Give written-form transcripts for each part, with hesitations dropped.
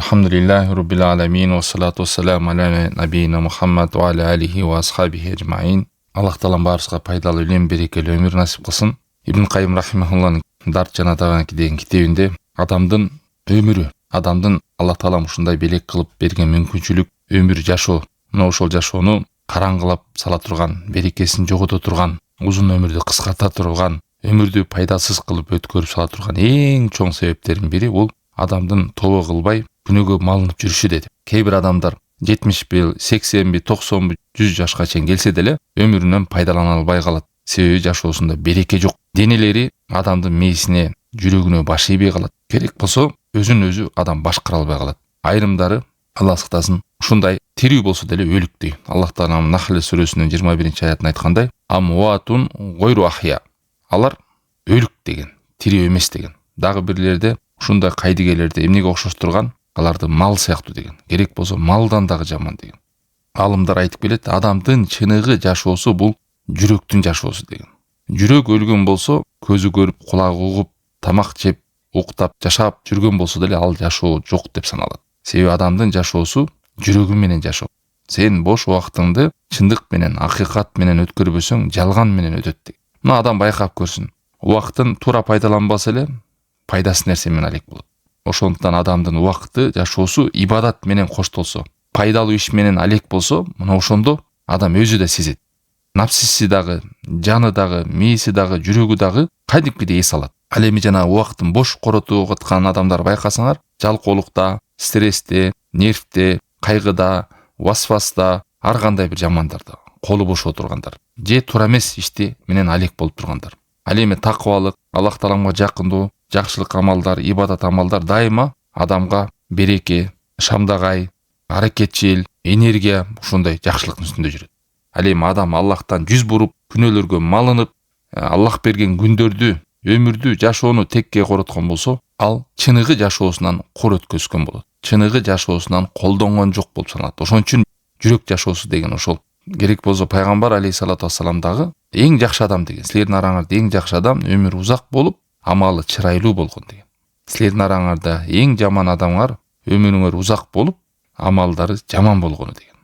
Alhamdulillahi Rabbil alamin wa salatu wassalamu ala nabiyina Muhammad wa ala alihi wa ashabihi ajma'in. Аллах Таалам барыбызга пайдалуу илим, берекелүү өмүр насип кылсын. Ибн Кайым рахимахуллахның Дарт жана Даван деген китебинде адамдын өмүрү, адамдын Аллах Таалам ушундай белек кылып берген мүмкүнчүлүк өмүр жашоо, мына ошол жашоону караңгылап сала турган, берекесин жогото турган, узун өмүрдү кыскарта турган, өмүрдү пайдасыз кылып өткөрүп сала турган эң чоң себептердин бири бул адамдын тобо кылбай күнөөгө малынып жүрүшү деди. Кээ бир адамдар 70 80 90 100 жашка чейин келсе деле өмүрүнөн пайдалана албай калат. Себеби жашоосунда береке жок. Денелери адамдын мээсине, жүрөгүнө баш ийбей калат. Керек болсо өзүн өзү адам башкара албай калат. Айрымдары Аллах сактасын ушундай тирүү болсо деле өлүк дейт. Аллах Таалам Нахл сүрөсүнүн 21-аятында айткандай: "Амватун гойру ахя". Алар өлүк деген, тирүү эмес деген. Дагы бирлерде ушундай кайдыгерлерде эмнеге окшоштурган? Аларды мал сыяктуу деген. Керек болсо малдан дагы жаман деген. Алымдар айтып келет, адамдын чыныгы жашоосу бул жүрөктүн жашоосу деген. Жүрөк өлгөн болсо, көзү көрүп, кулагы угуп, тамак жеп, уктап, жашап жүргөн болсо деле ал жашоо жок деп саналат. Себеби адамдын жашоосу жүрөгү менен жашоо. Сен бош убактыңды чындык менен, акыйкат менен өткөрбөсөң, жалган менен өтөт деген. Мына адам байкап көрсүн. Убактын туура пайдаланбаса эле пайдасыз нерсе менен алек болот. Ошондуктан адамдын убакыты, жашоосу ибадат менен коштолсо, пайдалуу иш менен алек болсо, мына ошондо адам өзү да сезет. Напсиси дагы, жаны дагы, мээси дагы, жүрөгү дагы кадимкидей эс алат. Ал эми жана убактын бош коротуп аткан адамдар байкасаңар, жалкоолукта, стрессте, нервте, кайгыда, васваста, ар кандай бир жамандарда, колу бош отургандар, же туура эмес ишти менен алек болуп тургандар. Ал эми такыбалык, Аллах Тааламга жакындоо, жакшылык амалдар, ибадат амалдар дайыма адамга береке, шамдагай, аракетчил, энергия ушундай жакшылыктын үстүндө жүрөт. Ал эми адам Аллахтан жүз буруп, күнөөлөргө малынып, Аллах берген күндөрдү, өмүрдү, жашоону текке короткон болсо, ал чыныгы жашоосунан кор өткөзгөн болот. Чыныгы жашоосунан колдонгон жок болуп саналат. Ошон үчүн жүрөк жашоосу деген ошол. Керек болсо пайгамбар алейхиссалату вассалам дагы эң жакшы адам деген. Силердин араңарда эң жакшы адам өмүрү узак болуп, амалы чырайлуу болгон деген. Силердин араңарда эң жаман адамдар өмүрүңөр узак болуп, амалдары жаман болгону деген.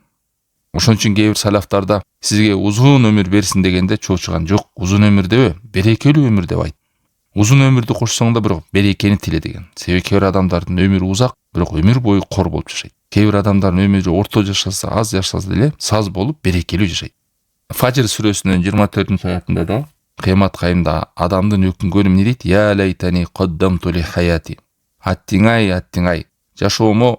Ошон үчүн кээ бир салафтарда сизге узун өмүр берсин дегенде чоочуган жок, узун өмүр дебе, берекелүү өмүр деп айт. Узун өмүрдү кошсоң да бирок берекени тиле деген. Себеби кээ бир адамдардын өмүрү узак, бирок өмүр бою кор болуп жашайт. Кээ бир адамдардын өмүрү орто жашаса, аз жашаса деле саз болуп берекелүү жашайт. Фажр сүрөсүнүн 24-аятында да кыямат кайымда адамдын өкүнгөнү эмне дейт? Я лайтани каддамту ли хаяти. Аттиңай, жашоомо,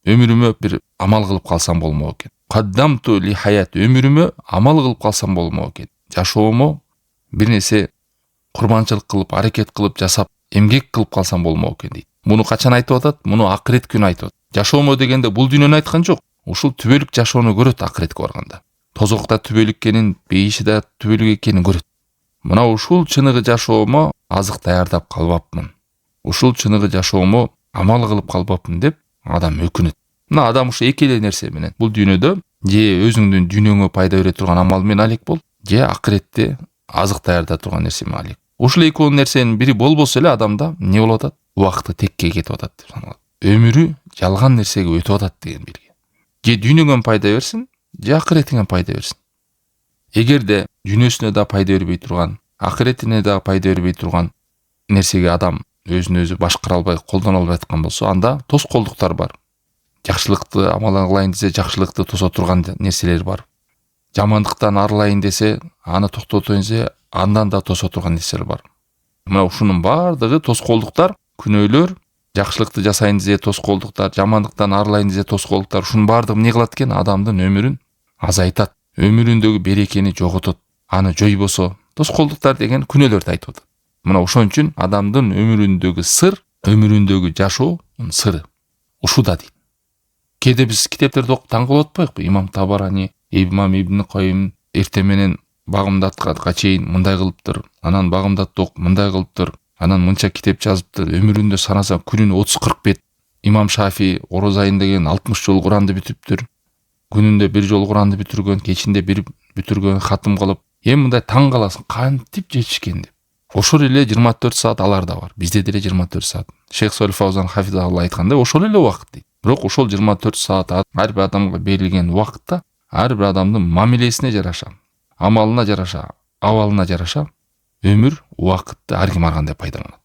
өмүрүмө бир амал кылып калсам болмок экен. Каддамту ли хаят, өмүрүмө амал кылып калсам болмок экен. Жашоомо бир нерсе курбанчылык кылып, аракет кылып жасап, эмгек кылып калсам болмок экен дейт. Муну качан айтып атат? Муну акырет күнү айтып атат. Жашоомо дегенде бул дүйнөнү айткан жок. Ушул түбөлүк жашоону көрөт акыретке барганда. Тозокта түбөлүк экенин, бейишиде түбөлүк экенин көрөт. Мына ушул чыныгы жашоомо азык даярдап калбапмын. Ушул чыныгы жашоомо амал кылып калбапмын деп адам өкүнөт. Мына адам ушу эки эле нерсе менен бул дүйнөдө же өзүңдүн дүйнөңө пайда бере турган амал менен алек бол, же акыретте азык даярда турган нерсе менен алек. Ушул экөө нерсенин бири болбосо эле адамда эмне болуп атат? Убакыты текке кетип атат деп саналат. Өмүрү жалган нерсеге өтүп атат деген белги. Же дүйнөңөн пайда берсин, же акыретиңен пайда берсин. Эгерде дүйнөсүнө да пайда бербей турган, акыретине да пайда бербей турган нерсеге адам өзүн өзү башкара албай, колдоно албай аткан болсо, анда тоскоолдуктар бар. Жакшылыкты амал кылайын десе, жакшылыкты тосо турган нерселер бар. Жамандыктан арылайын десе, аны токтотоюн десе, андан да тосо турган нерселер бар. Мына ушунун баардыгы тоскоолдуктар, күнөөлөр, жакшылыкты жасайын десе тоскоолдуктар, жамандыктан арылайын десе тоскоолдуктар, ушунун баардыгы эмне кылат экен? Адамдын өмүрүн азайтат, өмүрүндөгү берекени жоготот. Аны жойбосо, тоскоолдуктар деген күнөөлөрдү айтып атат. Мына ошон үчүн адамдын өмүрүндөгү сыр, өмүрүндөгү жашоонун сыры ушуда дейт. Кээде биз китептерди окуп таң калып атпайбыкпы? Имам Табарани, имам Ибн Кайым эртең менен багымдатка чейин мындай кылыптыр, анан багымдатты окуп мындай кылыптыр, анан мынча китеп жазыптыр, өмүрүндө санаса күнүнө 30-40 бет. Имам Шафи ороз айында деген 60 жол Куранды бүтүптүр. Күнүндө 1 жол Куранды бүтүргөн, кечинде 1 бүтүргөн, хатым кылып, эми мындай таң каласың, кантип жетишкен деп. Ошол эле 24 саат аларда бар. Бизде деле 24 саат. Шейх Солих Фаузан хафизахуллах айткандай, ошол эле убакыт дейт. Бирок ошол 24 саат ар бир адамга берилген убакытта ар бир адамдын мамилесине жараша, амалына жараша, абалына жараша өмүр, убакытты ар ким ар кандай пайдаланат.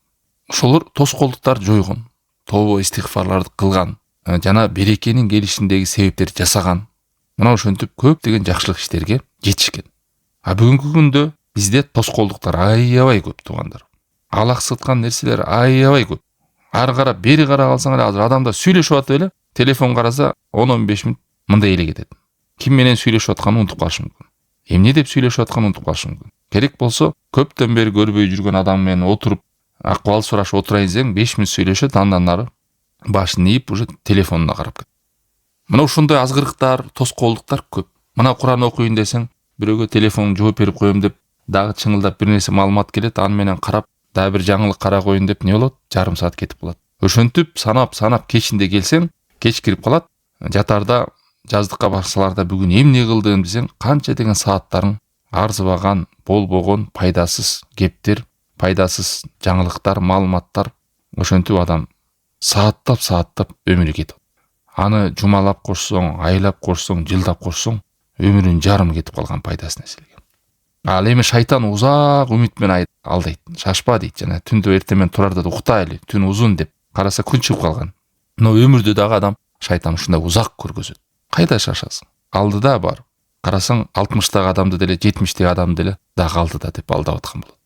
Ошолор тоскоолдуктар жойгон, тобо истигфарларды кылган, жана берекенин келишиндеги себептерди жасаган. Мына ошентип көптөгөн жакшылык иштерге жетишкен. Бүгүнкү күндө бизде тоскоолдуктар аябай көп, туугандар. Алаксыткан нерселер аябай көп. Ары карап, бери карап алсаң эле, азыр адамдар сүйлөшүп атып эле, телефон караса 10-15 мүнөт мындай эле кетет. Ким менен сүйлөшүп атканын унутуп калышы мүмкүн. Эмне деп сүйлөшүп атканын унутуп калышы мүмкүн. Керек болсо, көптөн бери көрбөй жүргөн адам менен отуруп, акыбал сурашып отурайын десең, 5 мүнөт сүйлөшөт, андан ары башын ийип, уже телефонуна карап кетет. Мына ушундай азгырыктар, тоскоолдуктар көп. Мына Куран окуйын десең, бирөөгө телефон жооп берип коем деп, дагы чыңылдап бир нерсе маалымат келет, аны менен карап, дагы бир жаңылык кара коеюн деп не болот? Жарым саат кетип калат. Ошентип санап кечинде келсең, кеч кирип калат. Жатарда, жаздыкка барсаларда бүгүн эмне кылдым десең, канча деген сааттарың арзыбаган, болбогон, пайдасыз кептер, пайдасыз жаңылыктар, маалыматтар. Ошентип адам сааттап өмүрү кетип. Аны жумалап кошсоң, айлап кошсоң, жылдап кошсоң, өмүрүнүн жарымы кетип калган пайдасыз нерселерге. Ал эми шайтан узак үмүт менен алдайт. Шашпа дейт, жана түндө эртең турарда уктайлы, түн узун деп. Караса күн чыгып калган. Но өмүрдө дагы адам шайтан ушундай узак көргөзөт. Кайда шашасың? Алдыда бар. Карасаң 60-тагы адамды деле, 70-теги адамды деле дагы алдыда деп алдап аткан болот.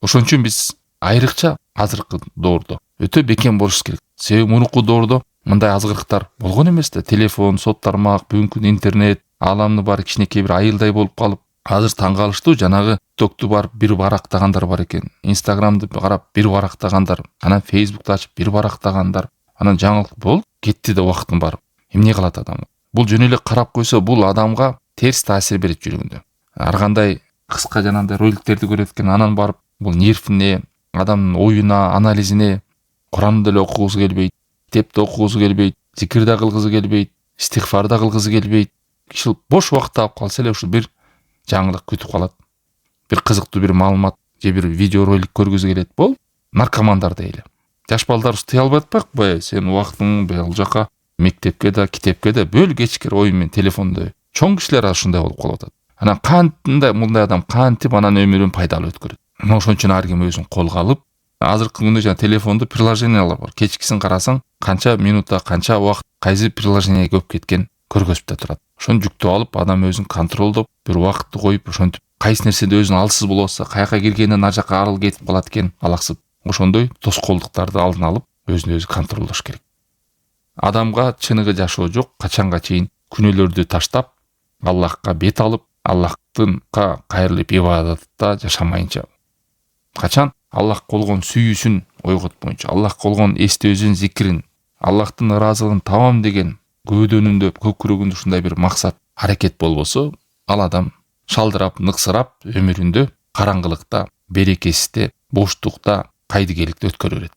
Ошон үчүн биз айрыкча азыркы доордо өтө бекем болушубуз керек. Себеби мурунку доордо мындай азгырыктар болгон эмес да. Телефон, сот тармак, бүгүнкү интернет, ааламдын баары кичинекей бир айылдай болуп калып, азыр таң калыштуу, жанагы TikTok'ту барып бир барактагандар бар экен. Instagram'ды карап бир барактагандар, анан Facebook'ты ачып бир барактагандар, анан жаңылык болуп кетти да убакыттын баары. Эмне кылат адам? Бул жөн эле карап койсо, бул адамга терс таасир берет жүргөндө. Ар кандай кыска жанагындай роликтерди көрөт экен, анан барып бул нервине, адамдын оюна, анализине Куранды деле окугусу келбейт, китепти окугусу келбейт, зикир да кылгысы келбейт, истигфар да кылгысы келбейт. Киши бош убакыт таап калса эле ушул бир жаңылык күтүп калат. Бир кызыктуу бир маалымат же бир видео ролик көргүзү келет. Бул наркомандар дейли. Жаш балдар тыя албай атпакпы? Сен убактың бул жака мектепке да, китепке да бөл кечкир оюн менен телефондо. Чоң кишилер ушундай болуп калып атат. Анан кантындай мындай адам кантип анан өмүрүн пайдалуу өткөрөт. Ошон үчүн ар ким өзүн колго алып, азыркы күндө жана телефондо приложениялар бар. Кечкисин карасаң, канча минутта, канча убакыт кайсы приложение көп кеткен көргөзүп да турат. Ошону жүктөп алып, адам өзүн контролдоп, бир убакытты коюп, ошентип кайсы нерседе өзүн алсыз болуп атса, каяка киргенинен ар жака арыл кетип калат экен, алаксып. Ошондой тоскоолдуктарды алдын алып, өзүн өзү контролдош керек. Адамга чыныгы жашоо жок, качанга чейин күнөөлөрдү таштап, Аллахка бет алып, Аллахтынка кайрылып ибадатта жашамайынча. Качан Аллахка болгон сүйүүсүн ойготпойнчу, Аллахка болгон эстөөсүн, зикирин, Аллахтын ыраазылыгын табам деген көбөдөнүндө, көкүрөгүндө ушундай бир максат, аракет болбосо, ал адам шалдырап, ныксырап өмүрүндө караңгылыкта, берекесизде, боштукта, кайдыгерликте өткөрө берет.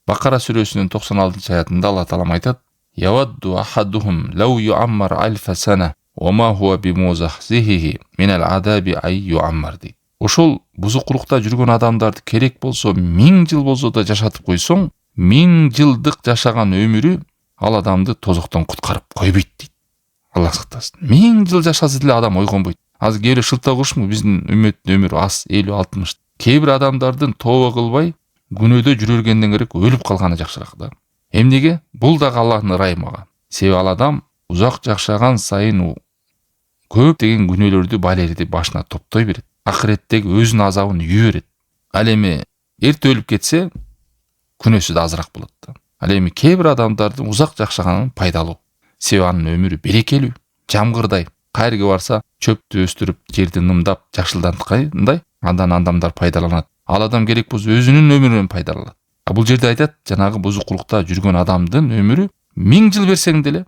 Бакара сүрөсүнүн 96-аятында Алла таалам айтат: "Явадду ахадухум лау юаммар альфа сана, ва ма хуа бимузахзихи минал адаби ай юаммар" дейт. Ошол бузукулукта жүргөн адамдарды керек болсо 1000 жыл болсо да жашатып койсоң, 1000 жылдык жашаган өмүрү ал адамды тозоктон куткарып койбойт дейт. Алла сактасын. 1000 жыл жашаса деле адам ойгонбойт. Азыр кээ бирөө шылтаа кылышмы, биздин үммөттүн өмүрү аз, 50-60. Кээ бир адамдардын тооба кылбай, күнөөдө жүрө бергенден керек өлүп калганы жакшыраак да. Эмнеге? Бул дагы Аллахтын ырайымага. Себеби ал адам узак жашаган сайын көп деген күнөөлөрдү, балерди башына топтой берет. Акыреттеги өзүнүн азабын үйө берет. Ал эми эрте өлүп кетсе, күнөөсү да азыраак болот да. Ал эми кээ бир адамдардын узак жашаганы пайдалуу. Себеби анын өмүрү берекелүү, жамгырдай. Кайерге барса, чөптү өстүрүп, жерди нымдап, жакшылданткандай, андан адамдар пайдаланат. Ал адам керек болсо өзүнүн өмүрүнөн пайдаланат. Бул жерде айтат, жанагы бузукулукта жүргөн адамдын өмүрү 1000 жыл берсең деле,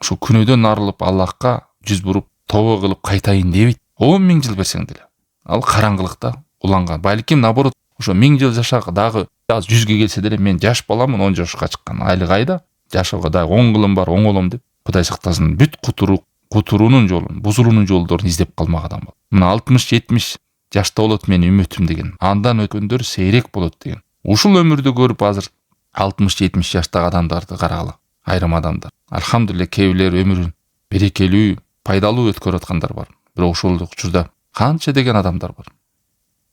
ошо күнөөдөн арылып, Аллахка жүз буруп, тооба кылып кайтайын дебейт. 10.000 жыл берсең деле. Ал караңгылыкта уланган. Балким наоборот, ошо 1000 жыл жашак дагы аз 100ге келсе деле, мен жаш баламын, 10 жашка чыккан. Айлык айда жашоого дагы 10 кылым бар, оңолом деп, Кудай сактасын, бүт кутуруунун жолун, бузулуунун жолдорун издеп калмак адам бол. Мына 60-70 жашта болот менин үммөтүм деген. Андан өткөндөр сейрек болот деген. Ушул өмүрдү көрүп азыр 60-70 жаштагы адамдарды карагыла. айрым адамдар. Алхамдулилля, кээ бирлер өмүрүн берекелүү, пайдалуу өткөрүп аткандар бар. Бирок ошол учурда канча деген адамдар бар.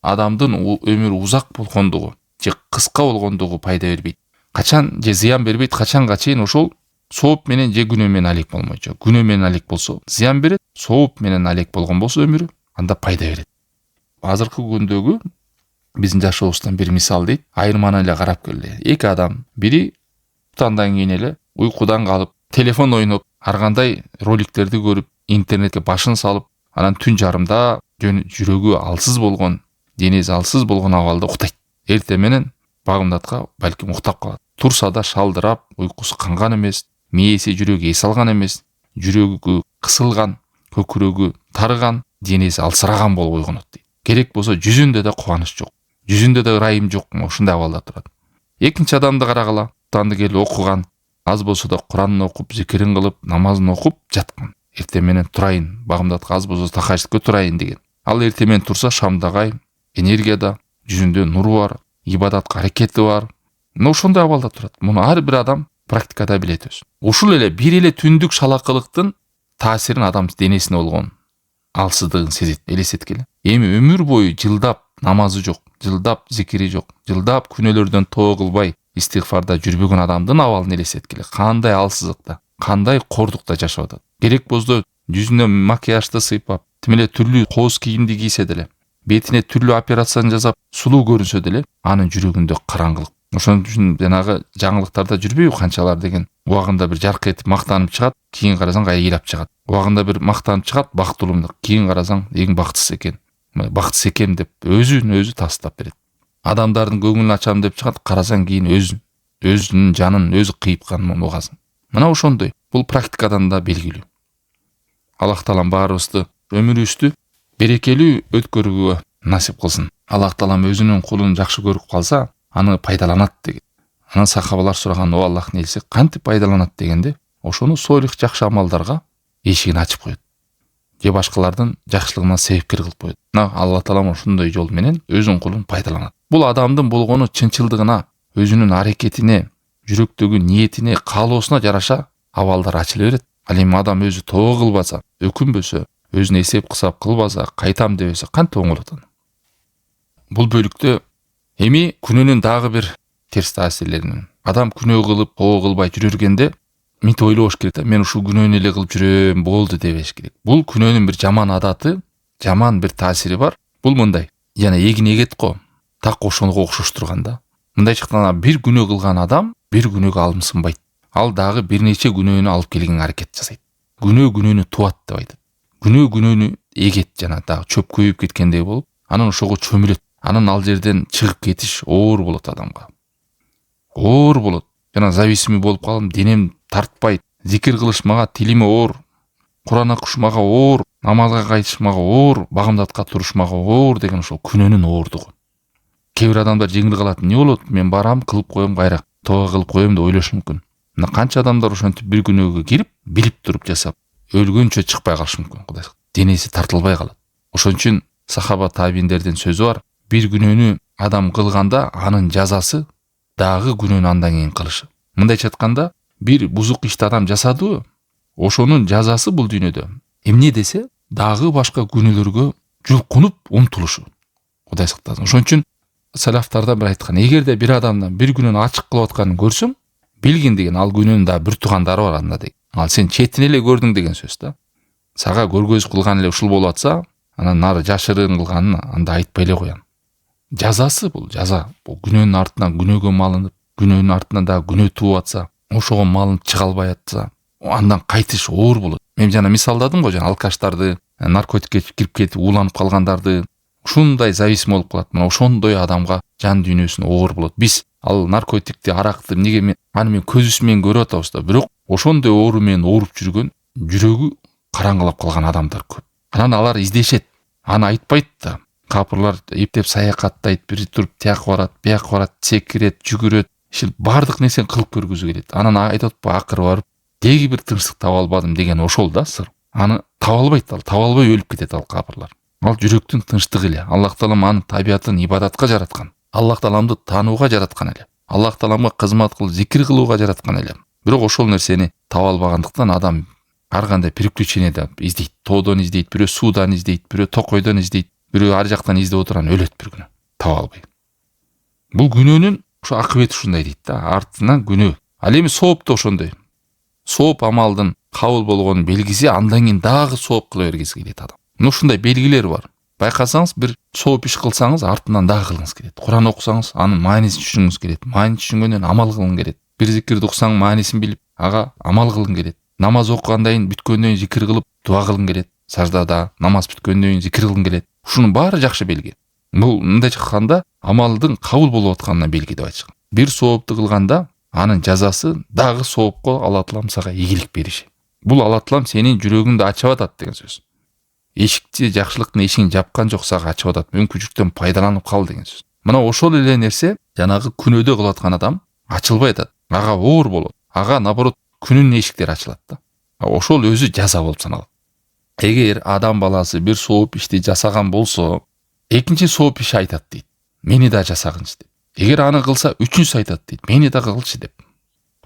Адамдын өмүрү узак болгондугу же кыска болгондугу пайда бербейт. Качан же зыян бербейт, качанга чейин ошол сооп менен же күнөө менен алек болмойчу. Күнөө менен алек болсо зыян берет, сооп менен алек болгон болсо өмүрү анда пайда берет. Азыркы күндөгү биздин жашообуздан бир мисал дейт. Айырманы эле карап келели. Эки адам, бири андан кийин эле уйкудан калып, телефон ойноп, ар кандай роликтерди көрүп, интернетке башын салып, анан түн жарымда жүрөгү алсыз болгон, денеси алсыз болгон абалда уктайт. Эртең менен багымдатка балким уктап калат. Турса да шалдырап, уйкусу канган эмес, мээси жүрөгү эс алган эмес, жүрөгү кысылган, көкүрөгү тарыган, денеси алсыраган болуп ойгонот дейт. Керек болсо жүзүндө да кубаныч жок, жүзүндө да ырайым жок, ушундай абалда турат. Экинчи адамды карагыла, танды келип окуган, аз болсо да Куранын окуп, зикирин кылып, намазын окуп жаткан. Эртең менен турайын, багымдатка аз болсо такайчыкка турайын деген. Ал эртең менен турса шамдагай, энергияда, жүзүндө нуру бар, ибадатка аракети бар. Ошондой абалда турат. Муну ар бир адам практикада билет өзү. Ушул эле бир эле түндүк шалакылыктын таасирин адам денесине болгон алсыздыгын сезет, элестеткиле. Эми өмүр бою жылдап намазы жок, жылдап зикири жок, жылдап күнөөлөрдөн тоо кылбай истигфарда жүрбөгөн адамдын абалын элестеткиле. Кандай алсыздыкта, кандай кордукта жашап атат. Керек болсо жүзүнө макияжды сыйпап, тим эле түрлүү кооз кийимди кийсе деле, бетине түрлүү операцияны жасап, сулуу көрүнсө деле, анын жүрөгүндө караңгылык. Ошон үчүн жанагы жаңылыктарда жүрбөйбү канчалар деген. Убагында бир жарк этип мактанып чыгат, кийин карасаң ыйлап чыгат. Убагында бир мактанып чыгат, бактылуумдук. Кийин карасаң эң бактысыз экен. Бактысыз экем деп өзүн тастап берет. Адамдардын көңүлүн ачам деп чыгат, карасаң кийин өзүнүн жанын өзү кыйыпканын угасың. Мына ошондой. Бул практикадан да белгилүү. Аллах таалам баарыбызды өмүрүбүздү берекелүү өткөрүүгө насип кылсын. Аллах таалам өзүнүн кулун жакшы көрүп калса, аны пайдаланат деген. Анан сахабалар сураган, о Аллахтын элчиси, кантип пайдаланат дегенде, ошону солих жакшы амалдарга эшигин ачып коет. Же башкалардын жакшылыгына себепкер кылып коет. Мына Аллах таалам ошондой жол менен өзүнүн кулун пайдаланат. Бул адамдын болгону чынчылдыгына, өзүнүн аракетине, жүрөктөгү ниетине, каалоосуна жараша абалдар ачыла берет. Ал эми адам өзү тоо кылбаса, өкүнбөсө, өзүнө эсеп кысап кылбаса, кайтам дебесе кантип оңолот аны? Бул бөлүктө эми күнөөнүн дагы бир терс таасирлеринен. Адам күнөө кылып, тоо кылбай жүргөндө мынтип ойлош керек да, мен ушул күнөөнү эле кылып жүрөм, болду дебеш керек. Бул күнөөнүн бир жаман адаты, жаман бир таасири бар. Бул мындай. Жана эгин эгет го, так ошого окшош турганда. Мындайча айтканда, бир күнөө кылган адам бир күнөөгө алымсынбайт. Ал дагы бир нече күнөөнү алып келгенге аракет жасайт. Күнөө күнөөнү туат деп айтат. Күнөө күнөөнү эгет, жана дагы чөп көйүп кеткендей болуп, анан ошого чөмүлөт. Анан ал жерден чыгып кетиш оор болот адамга. Оор болот. Жана зависимый болуп калдым, денем тартпайт, зикир кылыш мага тилиме оор, Куран окуш мага оор, намазга кайтыш мага оор, багымдатка туруш мага оор деген ошол күнөөнүн оордугу. Кээ бир адамдар жеңил калат. Не болот? Мен барам, кылып коем, кайра тоо кылып коем деп ойлошу мүмкүн. Мына канча адамдар ошентип бир күнөөгө кирип, билип туруп жасап, өлгөнчө чыкпай калышы мүмкүн. Кудай денеси тартылбай калат. Ошон үчүн сахаба табииндердин сөзү бар. Бир күнөөнү адам кылганда анын жазасы дагы күнөөнү андан кийин кылышы. Мындайча айтканда, бир бузук ишти адам жасадыбы, ошонун жазасы бул дүйнөдө эмне десе, дагы башка күнөөлөргө жулкунуп умтулушу. Кудай сактасын. Ошон үчүн салафтарда бир айткан, эгерде бир адамдан бир күнөөнү ачык кылып атканын көрсөң, билгин деген, ал күнөөнүн да бир туугандары бар анда деген. Ал сен четин эле көрдүң деген сөз да. Сага көргөз кылган эле ушул болуп атса, анан нары жашырын кылганын анда айтпай эле коям. Жазасы бул жаза. Бул күнөөнүн артынан күнөөгө малынып, күнөөнүн артынан да күнөө тууп атса, ошого малынып чыга албай атса, андан кайтыш оор болот. Мен жана мисалдадым го, жана алкаштарды, наркотикке кирип кетип ууланып калгандарды, ушундай зависим болуп калат. Мына ошондой адамга жан дүйнөсүн оор болот. Биз ал наркотикти, аракты эмнеге аны мен көзүбүз менен көрүп атабыз да, бирок ошондой оору менен ооруп жүргөн, жүрөгү караңгылап калган адамдар көп. Анан алар издешет. Аны айтпайт да. Капырлар эптеп саякаттайт, бир туруп тияка барат, бияка барат, секирет, жүгүрөт, бардык нерсени кылып көргүзү келет. Анан айтып акыры барып, деги бир тынчтык таба албадым деген ошол да сыр. Аны таба албайт, ал таба албай өлүп кетет ал капырлар. Ал жүрөктүн тынчтыгы эле. Аллах таалам анын табиятын ибадатка жараткан. Аллах тааламды таанууга жараткан эле. Аллах тааламга кызмат кылып, зикир кылууга жараткан эле. Бирок ошол нерсени таба албагандыктан адам ар кандай приключениеде издейт. Тоодон издейт, бирөө суудан издейт, бирөө токойдон издейт, бирөө ар жактан издеп отурган өлөт бир күнү таба албай. Бул күнөөнүн ошо акыбети ушундай дейт да, артынан күнөө. Ал эми сооп да ошондой. Сооп амалдын кабыл болгонун белгиси, андан кийин дагы сооп кыла бергиси келет адам. Мына ушундай белгилер бар. Байкасаңыз, бир сооп иш кылсаңыз, артынан дагы кылгыңыз келет. Куран окусаңыз, анын маанисин түшүнгүңүз келет. Маанисин түшүнгөндөн амал кылгың келет. Бир зикирди уксаң, маанисин билип, ага амал кылгың келет. Намаз окугандан кийин бүткөндөн кийин зикир кылып, дуа кылгың келет. Саждада намаз бүткөндөн кийин зикир кылгың келет. Ушунун баары жакшы белги. Бул мындайча айтканда амалдын кабыл болуп атканына белги деп айтышкан. Бир соопту кылганда анын жазасы дагы соопко Алла Таалам сага ийгилик бериши. Бул Алла Таалам сенин жүрөгүңдү ачып атат деген сөз. Эшикти, жакшылыктын эшигин жапкан жок, сага ачып атат. Мүмкүнчүлүктөн пайдаланып кал деген сөз. Мына ошол эле нерсе жанагы күнөөдө кылып аткан адам ачылбай атат. Ага оор болот. Ага наоборот күнүнүн эшиктери ачылат да. Ошол өзү жаза болуп саналат. Эгер адам баласы бир сооп ишти жасаган болсо, экинчи сооп иш айтат дейт. Мени да жасагынчы деп. Эгер аны кылса, үчүнчүсү айтат дейт. Мени да кылчы деп.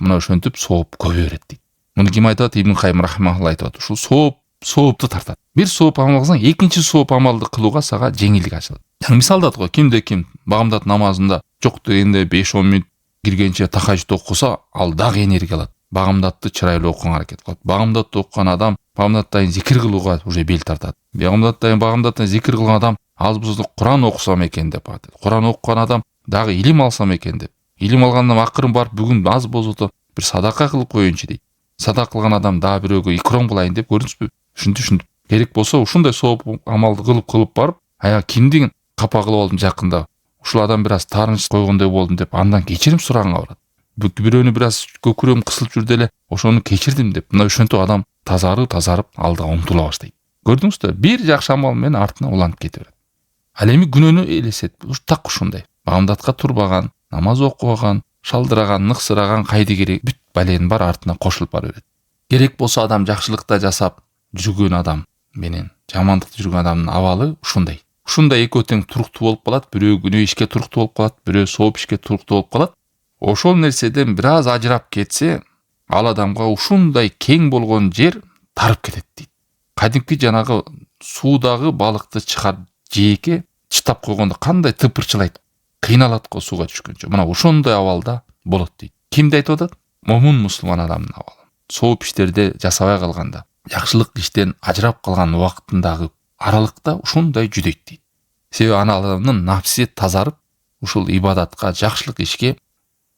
Мына ошентип сооп көбөйө берет дейт. Муну ким айтат? Ибн Кайым рахимахулла айтат. Ушул соопту тартат. Бир сооп амал кылсаң, экинчи сооп амалды кылууга сага жеңилдик ачылат. Мисалдат го, кимде ким багамдат намазында жок дегенде 5-10 мүнөт киргенче тахажжуд окуса, ал дагы энергия алат. Багамдатты чырайлуу окуганга аракет кылат. Багамдатты окуган адам багамдаттан зикир кылууга уже бел тартат. Багамдаттан зикир кылган адам аз болсо Куран окусам экен деп атат. Куран окуган адам дагы илим алсам экен деп. Илим алгандан акырын барып бүгүн аз болсо бир садака кылып коеюнчу дейт. Садак кылган адам дагы бирөөгө икром кылайын деп, көрдүңүзбү? Ушинтип керек болсо ушундай сооп амалды кылып барып, ая кимдин капа кылып алдым жакында, ушул адам бир аз таарынч койгондой болдум деп андан кечирим сураганга барат. Бирөөнү бир аз көкүрөм кысылып жүрдү эле, ошону кечирдим деп. Мына ошентип адам тазарып алга умтула баштайт. Көрдүңүздү? Бир жакшы амал менен артына уланып кете берет. Ал эми күнөөнү элестет. Так ушундай. Багамдатка турбаган, намаз окубаган, шалдыраган, ныксыраган кайдыгери бүт баленин бар артына кошулуп бара берет. Керек болсо адам жакшылыкта жасап жүргөн адам менен жамандыкта жүргөн адамдын абалы ушундай. Ушундай экөө тең туруктуу болуп калат, бирөө күнөө ишке туруктуу болуп калат, бирөө сооп ишке туруктуу болуп калат. Ошол нерседен бир аз ажырап кетсе, ал адамга ушундай кең болгон жер тарып кетет дейт. Кадимки жанагы суудагы балыкты чыгарып жээке чытап койгондо кандай тыпырчылайт, кыйналат го сууга түшкөнчө. Мына ошондой абалда болот дейт. Кимди айтып атат? Момун мусулман адамдын абалы. Сооп иштерди жасабай калганда, жакшылык иштен ажырап калган убактындагы аралыкта ушундай жүдөйт дейт. Себеби ана адамдын нафси тазарып, ушул ибадатка, жакшылык ишке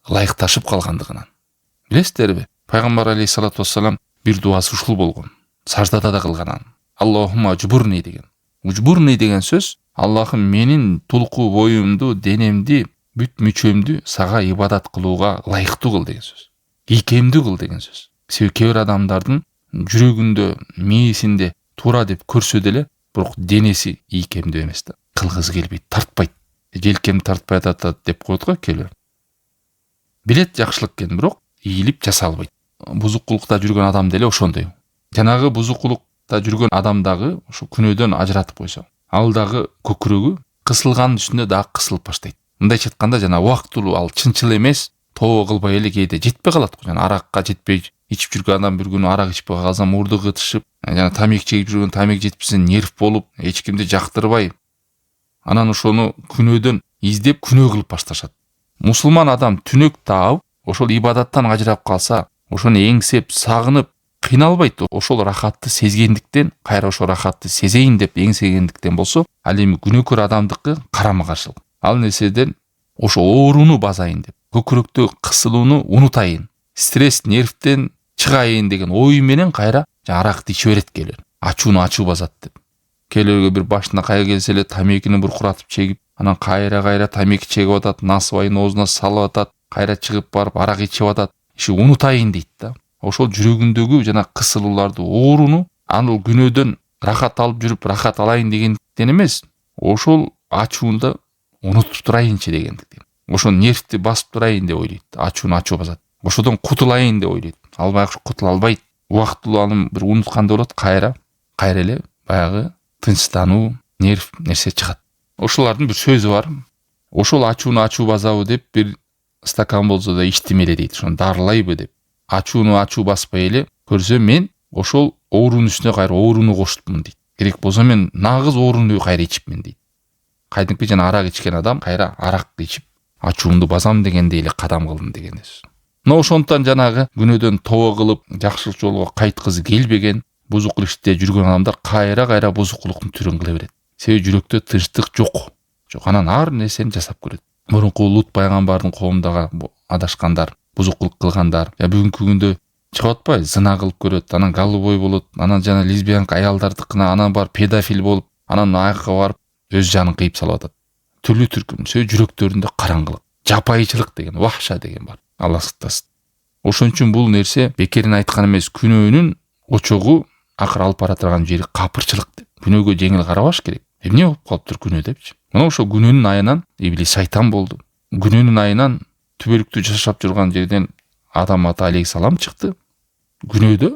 ылайыкташып калгандыгынан. Билесиздерби? Пайгамбар алейхиссалату вассалам бир дуасы ушул болгон. Саждада да кылган. Аллахумма жбурни деген. Жбурни деген сөз Аллахым менин тулку боюмду, денемди, бүт мүчөмдү сага ибадат кылууга ылайыктуу кыл деген сөз. Ийкемдүү кыл деген сөз. Себеби кээ бир адамдардын жүрөгүндө, мээсинде туура деп көрсө деле, бирок денеси ийкемдүү эмес да. Кылгысы келбейт, тартпайт. Желкем тартпай атат деп коет го келер. Билет жакшылык экен, бирок ийилип жаса албайт. Бузукулукта жүргөн адам деле ошондой. Жанагы бузукулукта жүргөн адамдагы ошо күнөөдөн ажыратып койсо, ал дагы көкүрөгү кысылганын үстүнө дагы кысылып баштайт. Мындайча айтканда жана убактылуу ал чынчыл эмес, тоо кылбай эле кээде жетпей калат го. Жана аракка жетпей ичип жүргөн адам бир күнү арак ичпей калса мурдугу тышып, жана тамек чегип жүргөн тамек жетпесин нерв болуп, эч кимди жактырбай, анан ошону күнөөдөн издеп күнөө кылып башташат. Мусулман адам түнөк таап, ошол ибадаттан ажырап калса, ошону эңсеп, сагынып, кыйналбайт. Ошол рахатты сезгендиктен, кайра ошол рахатты сезейин деп эңсегендиктен болсо, ал эми күнөөкөр адамдыкы карама каршылык. Ал нерседен ошо ооруну базайын деп, көкүрөктө кысылууну унутайын, стресс, нервтен чыгайын деген ой менен кайра аракты иче берет келер. Ачууну ачуу базат деп. Келерге бир башына кайгы келсе эле тамекини буркуратып чегип, анан кайра тамеки чегип атат, насыбайын оозуна салып атат, кайра чыгып барып арак ичип атат. Иши унутайын дейт да. Ошол жүрөгүндөгү жана кысылууларды, ооруну аныл күнөөдөн рахат алып жүрүп, рахат алайын дегендиктен эмес, ошол ачуунда унутуп турайынчы дегендиктен. Ошол нервти басып турайын деп ойлойт. Ачууну ачуу базат. Ошодон кутулайын деп ойлойт. Албай кутула албайт. Убактылуу анын бир унутканда болот, кайра эле баягы тынчтануу, нерв нерсе чыгат. Ошолордун бир сөзү бар. Ошол ачууну ачуу базабы деп бир стакан болсо да ичтим эле дейт. Ошону дарылайбы деп. ачууну ачуу баспай эле көрсөм мен ошол оорунун үстүнө кайра ооруну коштумун дейт. Керек болсо мен нагыз ооруну кайра ичипмин дейт. Кайдыңкы жана арак ичкен адам кайра арак ичип ачуумду басам дегендей эле кадам кылдым деген сөз. Мына ошондуктан жанагы күнөөдөн тобо кылып жакшылык жолго кайткызы келбеген бузукулук иште жүргөн адамдар кайра бузукулуктун түрүн кыла берет. Себеби жүрөктө тынчтык жок. Анан ар нерсени жасап көрөт. Мурунку Лут пайгамбардын коомундагы адашкандар, бузукулук кылгандар, бүгүнкү күндө чыгып атпайбы, зына кылып көрөт, анан голубой болот, анан жана лесбиянка аялдардыкына, анан бар педофил болуп, анан айкка барып өз жанын кыйып салып атат. Түрлүү түркүм, жүрөктөрүндө караңгылык, жапайычылык деген, вахша деген бар. Алла сактасын. Ошон үчүн бул нерсе бекерин айткан эмес, күнөөнүн очогу акыр алып бара турган жери капырчылык деп. Күнөөгө жеңил карабаш керек. Эмне болуп калыптыр күнөө депчи. Мына ошо күнөөнүн айынан иблис шайтан болду. Күнөөнүн айынан түбөлүктүү жашап жүргөн жерден Адам ата алейхисалам чыкты. Күнөөдө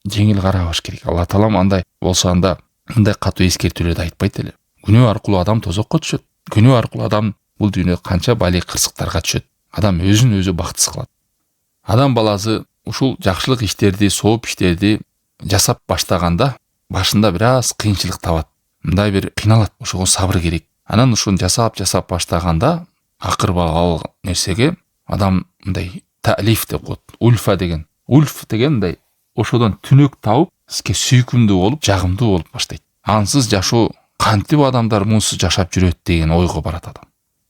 жеңил карабаш керек. Алла таалам андай болсо анда мындай катуу эскертүүлөрдү айтпайт эле. Күнөө аркылуу адам тозокко түшөт. Күнөө аркылуу адам бул дүйнөдө канча бали кырсыктарга түшөт. Адам өзүн өзү бактысыз кылат. Адам баласы ушул жакшылык иштерди, сооп иштерди жасап баштаганда башында бир аз кыйынчылык табат. Мындай бир кыйналат. Ошого сабыр керек. Анан ушуну жасап баштаганда акырба ал нерсеге адам мындай таалиф деп коет. Ульфа деген мындай ошодон түнөк табып, сизге сүйкүмдүү болуп, жагымдуу болуп баштайт. Ансыз жашоо кантип адамдар мунсуз жашап жүрөт деген ойго барат адам.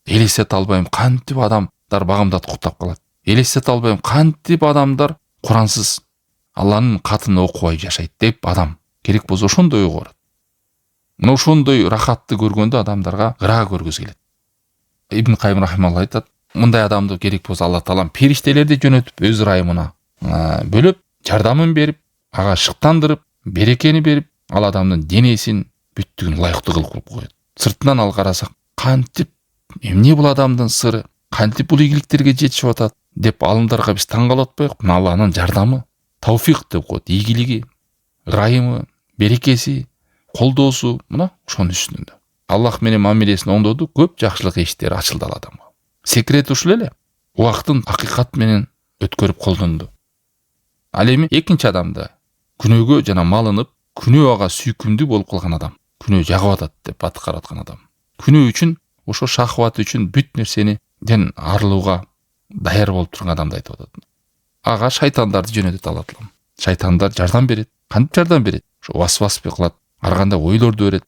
Элестете албайм кантип адамдар багымдат куктап калат. Элестете албайм кантип адамдар Курансыз Алланын катын окубай жашайт деп адам керек болсо ошондой ойго барат. Мына ошондой рахатты көргөндө адамдарга ыра көргүсү келет. Ибн Кайым рахималла айтат, мындай адамды керек болсо Алла таалам периштелерди жөнөтүп өз ырайымына бөлөп, жардамын берип, ага шыктандырып, берекени берип, ал адамдын денесин бүттүгүн ылайыктуу кылып коет. Сыртынан ал карасак, кантип эмне бул адамдын сыры, кантип бул ийгиликтерге жетишип атат деп алымдарга биз таң калып атпайбы? Мына Алланын жардамы, тауфик деп коет, ийгилиги, ырайымы, берекеси, колдоосу мына ошонун үстүндө. Аллах менен мамилесин оңдоду, көп жакшылык иштери ачылды ал адамга. Секрет ушул эле. Убактын акыйкат менен өткөрүп колдонду. Ал эми экинчи адамда күнөөгө жана малынып, күнөө ага сүйкүмдүү болуп калган адам, күнөө жагып атат деп ат караткан адам. Күнөө үчүн, ошо шахват үчүн бүт нерсениден арылууга даяр болуп турган адамды айтып атат. Ага шайтандарды жөнөтөт Алла таалам. Шайтандар жардам берет. Кантип жардам берет? Ошо васваспы кылат, ар кандай ойлорду берет.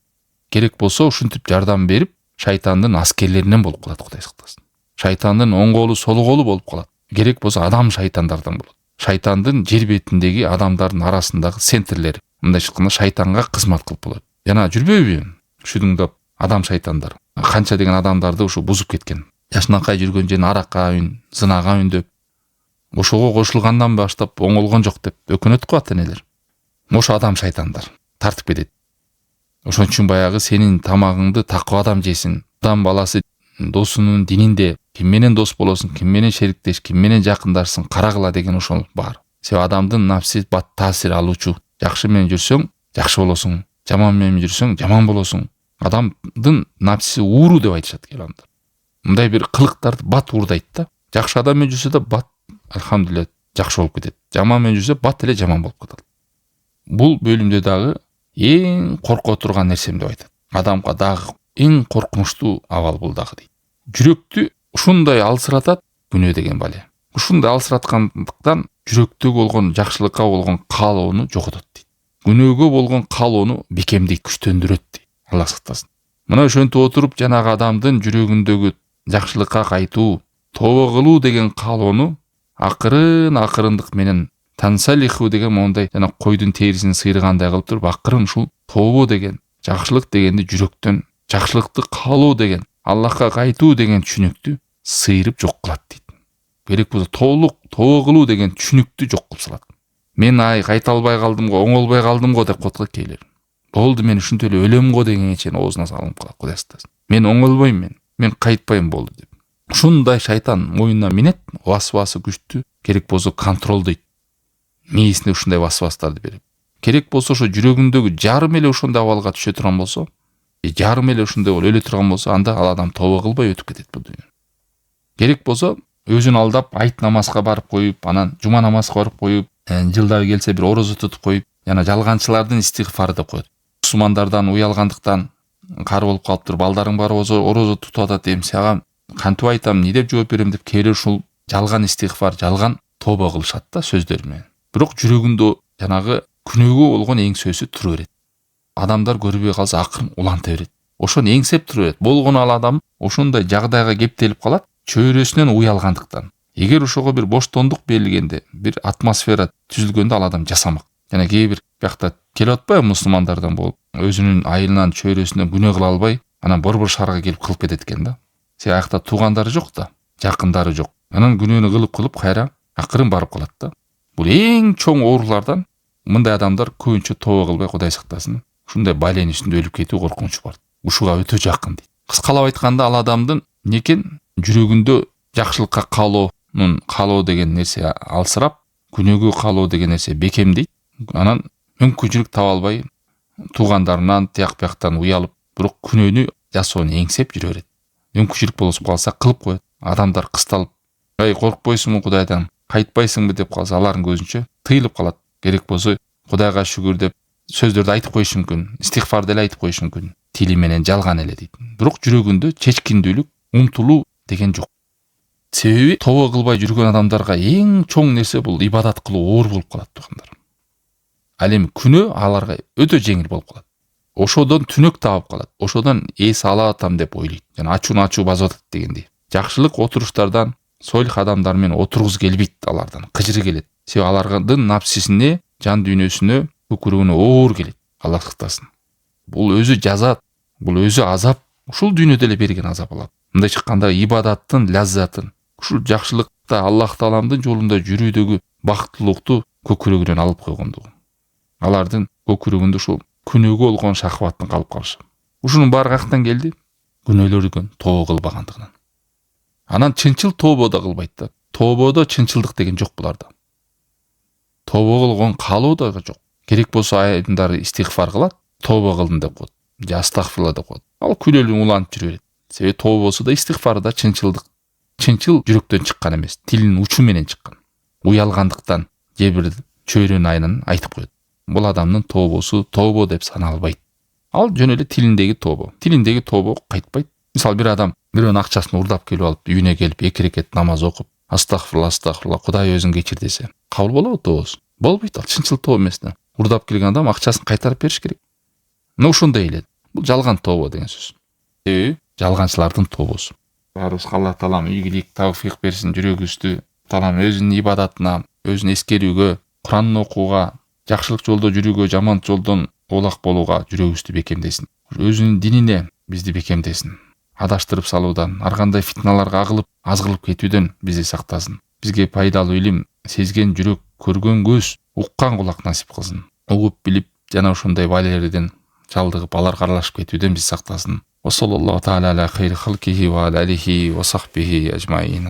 Керек болсо ушинтип жардам берип, шайтандын аскерлеринен болуп калат, Кудай сактасын. Шайтандын оң колу, сол колу болуп калат. Керек болсо адам шайтандардан болот. Шайтандын жер бетиндеги адамдардын арасындагы центрлери, мындайча айтканда шайтанга кызмат кылып болот. Жана жүрбөйбү? Шүдүңдөп адам шайтандар. Канча деген адамдарды ушу бузуп кеткен. Жашынакай жүргөн жерин аракка үн, зынага үндөп, ошого кошулгандан баштап оңолгон жок деп өкүнөт го ата-энелер. Ошо адам шайтандар тартып кетет. Ошон үчүн баягы сенин тамагыңды таква адам жесин. Адам баласы досунун дининде ким менен дос болосуң, ким менен шериктеш, ким менен жакындашсың, карагыла деген ошол бар. Себеби адамдын напси бат таасир алуучу. Жакшы менен жүрсөң, жакшы болосуң, жаман менен жүрсөң, жаман болосуң. Адамдын напси ууру деп айтышат келамдар. Мындай бир кылыктарды бат уурдайт да. Жакшы адам менен жүрсө да бат алхамдулилlah жакшы болуп кетет. Жаман менен жүрсө бат эле жаман болуп кетет. Бул бөлүмдө дагы эң корко турган нерсем деп айтат. Адамга дагы эң коркунучтуу абал бул дагы дейт. Жүрөктү ушундай алсыратат күнөө деген бала. Ушундай алсыраткандыктан жүрөктөгө болгон жакшылыкка болгон каалоону жоготот дейт. Күнөөгө болгон каалоону бекемдейт, күчтөндүрөт дейт. Алла сактасын. Мына ошентип отуруп жанагы адамдын жүрөгүндөгү жакшылыкка кайтуу, тобо кылуу деген каалоону акырындык менен тансалиху деген мондай жана койдун терисин сыйрыгандай кылып туруп акырын ушул тобо деген, жакшылык дегенди жүрөктөн, жакшылыкты каалоо деген, Аллахка кайтуу деген түшүнүктү сыйрып жок кылат дейт. Керек болсо толук тобо кылуу деген түшүнүктү жок кылып салат. Мен кайта албай калдым го, оңолбой калдым го деп коет го кейлер. Болду, мен ушинтип эле өлөм го дегенге чейин оозуна салынып калат, Кудай сактасын. Мен оңолбойм, мен кайтпайм болду деп. Ушундай шайтан моюнуна минет, васвасы күчтүү, керек болсо контролдойт. Мээсине ушундай васвастарды берип. Керек болсо ошо жүрөгүндөгү жарым эле ошондой абалга түшө турган болсо, жарым эле ушундай болуп өлө турган болсо, анда ал адам тобо кылбай өтүп кетет бул дүйнө. Керек болсо өзүн алдап айт намазга барып коюп, анан жума намазга барып коюп, жылда келсе бир орозо тутуп коюп, жана жалганчылардын истигфары деп коет. Мусулмандардан уялгандыктан кары болуп калыптыр, балдарың баары орозо тутуп атат, эми сага кантип айтам, эмне деп жооп берем деп кээде ушул жалган истигфар, жалган тооба кылышат да сөздөр менен. Бирок жүрөгүндө жанагы күнөөгө болгон эңсөөсү тура берет. Адамдар көрбөй калса акырын уланта берет. Ошону эңсеп тура берет. Болгону ал адам ошондой жагдайга кептелип калат, чөйрөсүнөн уялгандыктан. Эгер ошого бир боштондук берилгенде, бир атмосфера түзүлгөндө ал адам жасамак. Жана кээ бир биякта келип атпайбы мусулмандардан болуп, өзүнүн айылынан, чөйрөсүнөн күнөө кыла албай, анан борбор шаарга келип кылып кетет экен да. Се аякта туугандары жок да, жакындары жок. Анан күнөөнү кылып кайра акырын барып калат да. Бул эң чоң оорулардан. Мындай адамдар көбүнчө тооба кылбай, Кудай сактасын, ушундай байлен үстүндө өлүп кетүү коркунучу бар. Ушуга өтө жакын дейт. Кыскалап айтканда, ал адамдын некен жүрөгүндө жакшылыкка каалоо деген нерсе алсырап, күнөөгө каалоо деген нерсе бекемдейт. Анан мүмкүнчүлүк таба албай, туугандарынан, тияк бияктан уялып, бирок күнөөнү жасоону эңсеп жүрө берет. Мүмкүнчүлүк болуп калса кылып коет. Адамдар кысталып, "Ай, коркпойсуңбу Кудайдан? Кайтпайсыңбы?" деп калса, алардын көзүнчө тыйылып калат. Керек болсо Кудайга шүгүр деп сөздөрдү айтып коюш мүмкүн, истигфар деле айтып коюш мүмкүн. Тили менен жалган эле дейт. Бирок жүрөгүндө чечкиндүүлүк, умтулуу деген жок. Себеби тооба кылбай жүргөн адамдарга эң чоң нерсе бул ибадат кылуу оор болуп калат туугандар. Ал эми күнөө аларга өтө жеңил болуп калат. Ошодон түнөк таап калат. Ошодон эс ала атам деп ойлойт. Жана ачууну ачуу басып атат дегендей. Жакшылык отуруштардан, сойлих адамдар менен отургуз келбейт алардан, кыжыры келет. Себеби алардын напсисине, жан дүйнөсүнө, көкүрөгүнө оор келет. Алла сактасын. Бул өзү жазат, бул өзү азап, ушул дүйнөдө эле берген азап алат. Мындай чыкканда ибадаттын ляззатын, ушул жакшылыкта Аллах Тааламдын жолунда жүрүүдөгү бактылыкту көкүрөгүнөн алып койгондугу. Алардын көкүрөгүндө ушул күнөөгө болгон шахваттын калып калышы. Ушунун баары каяктан келди? Күнөөлөрдөн тооба кылбагандыгынан. Анан чынчыл тооба да кылбайт да. Тоободо чынчылдык деген жок буларда. Тооба кылган каалоо да жок. Керек болсо айдындары истигфар кылат, тооба кылдым деп коет. Же астагфирулла деп коет. Ал күнөөлүү уланып жүрө берет. Себеби тообосу да истигфары да чынчылдык. Чынчыл жүрөктөн чыккан эмес, тилинин учу менен чыккан. Уялгандыктан же бир чөйрөнүн айынан айтып коет. Бул адамдын тообосу тообо деп саналбайт. Ал жөн эле тилиндеги тообо. Тилиндеги тообо кайтпайт. Мисалы бир адам бирөөнүн акчасын урдап келип алып, үйүнө келип 2 рекет намаз окуп, астагфирулла, Кудай өзүң кечир десе, кабыл болобу тообосу? Болбойт, ал чынчыл тооба эмес да. Урдап келген адам акчасын кайтарып бериш керек. Мына ошондой эле. Бул жалган тообо деген сөз. Себеби жалганчылардын тообосу. Баарыбызга Алла Таалам ийгилик, тавфик берсин, жүрөгүбүздү Таалам өзүнүн ибадатына, өзүн эскерүүгө, Куранын окууга, жакшылык жолдо жүрүүгө, жаман жолдон оолак болууга жүрөгүбүздү бекемдесин. Өзүнүн динине бизди бекемдесин. Адаштырып салуудан, ар кандай фитналарга азгылып кетүүдөн бизди сактасын. Бизге пайдалуу илим, сезген жүрөк, көргөн көз, уккан кулак насип кылсын. Угуп билип, жана ошондой байлерден жалдыгып аларга аралашып кетүүдөн бизди сактасын. Ва саллаллаху таала аля хайри халкихи ва алихи ва сахбихи ажмаин.